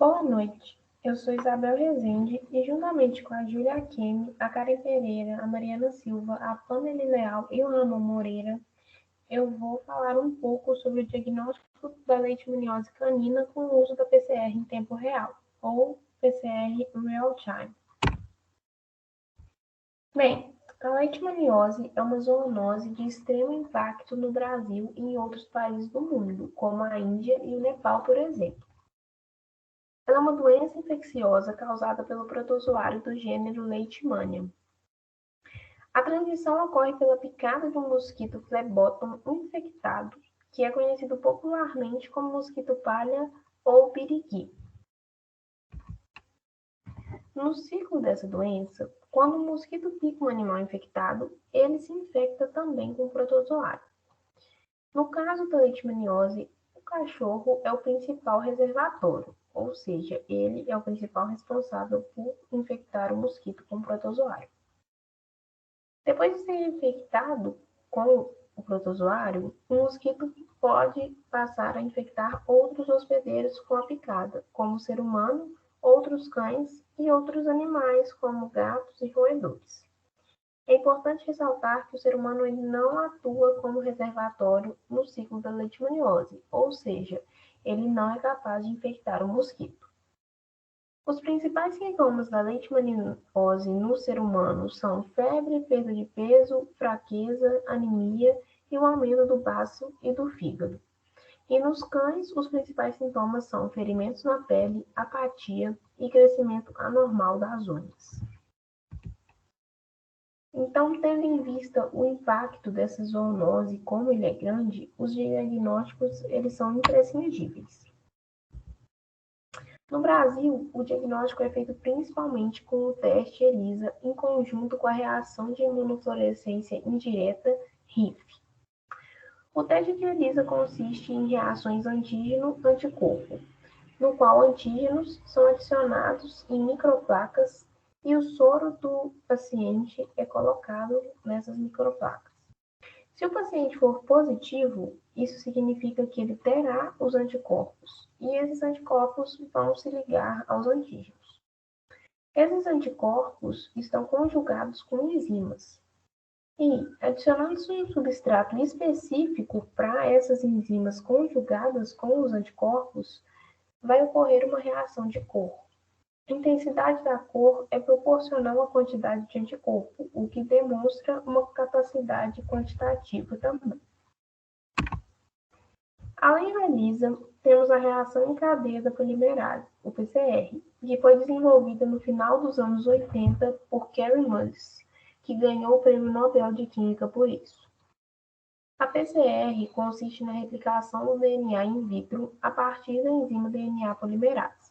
Boa noite, eu sou Isabel Rezende e juntamente com a Júlia Kemi, a Karen Pereira, a Mariana Silva, a Pamela Leal e o Ramon Moreira, eu vou falar um pouco sobre o diagnóstico da leishmaniose canina com o uso da PCR em tempo real, ou PCR Real Time. Bem, a leishmaniose é uma zoonose de extremo impacto no Brasil e em outros países do mundo, como a Índia e o Nepal, por exemplo. Ela é uma doença infecciosa causada pelo protozoário do gênero Leishmania. A transmissão ocorre pela picada de um mosquito Phlebotomus infectado, que é conhecido popularmente como mosquito palha ou pirigui. No ciclo dessa doença, quando o mosquito pica um animal infectado, ele se infecta também com o protozoário. No caso da leishmaniose, o cachorro é o principal reservatório, ou seja, ele é o principal responsável por infectar o mosquito com o protozoário. Depois de ser infectado com o protozoário, o mosquito pode passar a infectar outros hospedeiros com a picada, como o ser humano, outros cães e outros animais, como gatos e roedores. É importante ressaltar que o ser humano ele não atua como reservatório no ciclo da leishmaniose, ou seja, ele não é capaz de infectar o mosquito. Os principais sintomas da leishmaniose no ser humano são febre, perda de peso, fraqueza, anemia e o aumento do baço e do fígado. E nos cães, os principais sintomas são ferimentos na pele, apatia e crescimento anormal das unhas. Então, tendo em vista o impacto dessa zoonose, como ele é grande, os diagnósticos eles são imprescindíveis. No Brasil, o diagnóstico é feito principalmente com o teste ELISA em conjunto com a reação de imunofluorescência indireta (RIF). O teste de ELISA consiste em reações antígeno-anticorpo, no qual antígenos são adicionados em microplacas e o soro do paciente é colocado nessas microplacas. Se o paciente for positivo, isso significa que ele terá os anticorpos, e esses anticorpos vão se ligar aos antígenos. Esses anticorpos estão conjugados com enzimas, e adicionando-se um substrato específico para essas enzimas conjugadas com os anticorpos, vai ocorrer uma reação de cor. A intensidade da cor é proporcional à quantidade de anticorpo, o que demonstra uma capacidade quantitativa também. Além da ELISA, temos a reação em cadeia da polimerase, o PCR, que foi desenvolvida no final dos anos 80 por Kary Mullis, que ganhou o Prêmio Nobel de Química por isso. A PCR consiste na replicação do DNA in vitro a partir da enzima DNA polimerase.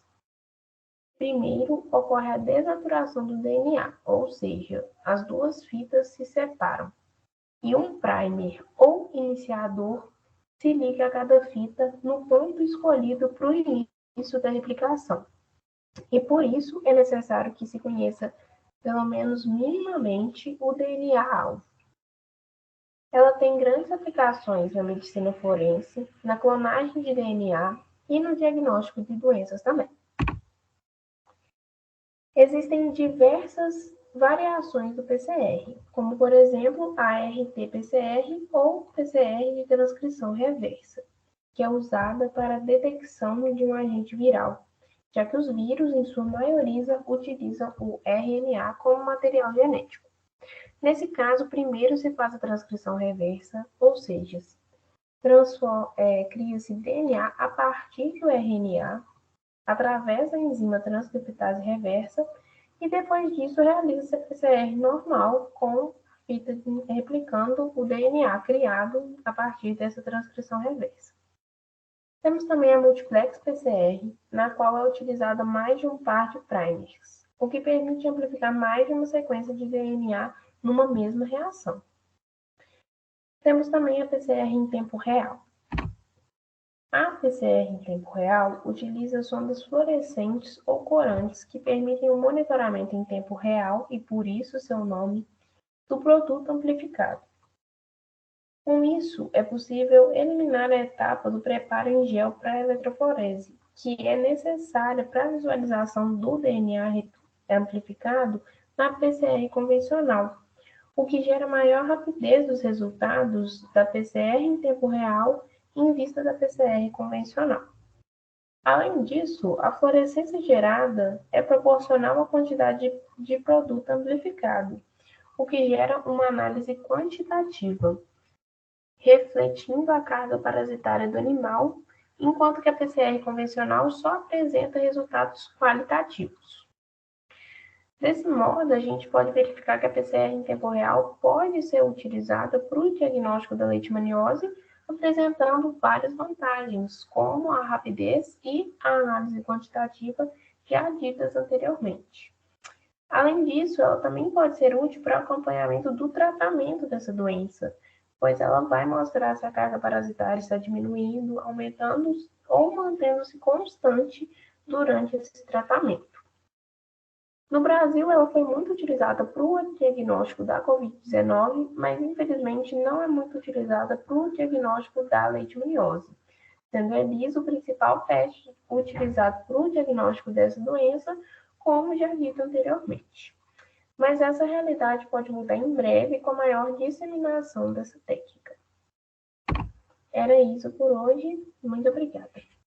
Primeiro, ocorre a desnaturação do DNA, ou seja, as duas fitas se separam, e um primer ou iniciador se liga a cada fita no ponto escolhido para o início da replicação. E por isso é necessário que se conheça, pelo menos minimamente, o DNA-alvo. Ela tem grandes aplicações na medicina forense, na clonagem de DNA e no diagnóstico de doenças também. Existem diversas variações do PCR, como por exemplo a RT-PCR ou PCR de transcrição reversa, que é usada para a detecção de um agente viral, já que os vírus, em sua maioria, utilizam o RNA como material genético. Nesse caso, primeiro se faz a transcrição reversa, ou seja, cria-se DNA a partir do RNA, através da enzima transcriptase reversa, e depois disso realiza-se a PCR normal com a fita replicando o DNA criado a partir dessa transcrição reversa. Temos também a multiplex PCR, na qual é utilizada mais de um par de primers, o que permite amplificar mais de uma sequência de DNA numa mesma reação. Temos também a PCR em tempo real. A PCR em tempo real utiliza sondas fluorescentes ou corantes que permitem o monitoramento em tempo real e, por isso, seu nome, do produto amplificado. Com isso, é possível eliminar a etapa do preparo em gel para a eletroforese, que é necessária para a visualização do DNA amplificado na PCR convencional, o que gera maior rapidez dos resultados da PCR em tempo real em vista da PCR convencional. Além disso, a fluorescência gerada é proporcional à quantidade de produto amplificado, o que gera uma análise quantitativa, refletindo a carga parasitária do animal, enquanto que a PCR convencional só apresenta resultados qualitativos. Desse modo, a gente pode verificar que a PCR em tempo real pode ser utilizada para o diagnóstico da leishmaniose, apresentando várias vantagens, como a rapidez e a análise quantitativa já ditas anteriormente. Além disso, ela também pode ser útil para o acompanhamento do tratamento dessa doença, pois ela vai mostrar se a carga parasitária está diminuindo, aumentando ou mantendo-se constante durante esse tratamento. No Brasil, ela foi muito utilizada para o diagnóstico da Covid-19, mas infelizmente não é muito utilizada para o diagnóstico da leishmaniose, sendo a ELISA o principal teste utilizado para o diagnóstico dessa doença, como já dito anteriormente. Mas essa realidade pode mudar em breve com a maior disseminação dessa técnica. Era isso por hoje. Muito obrigada.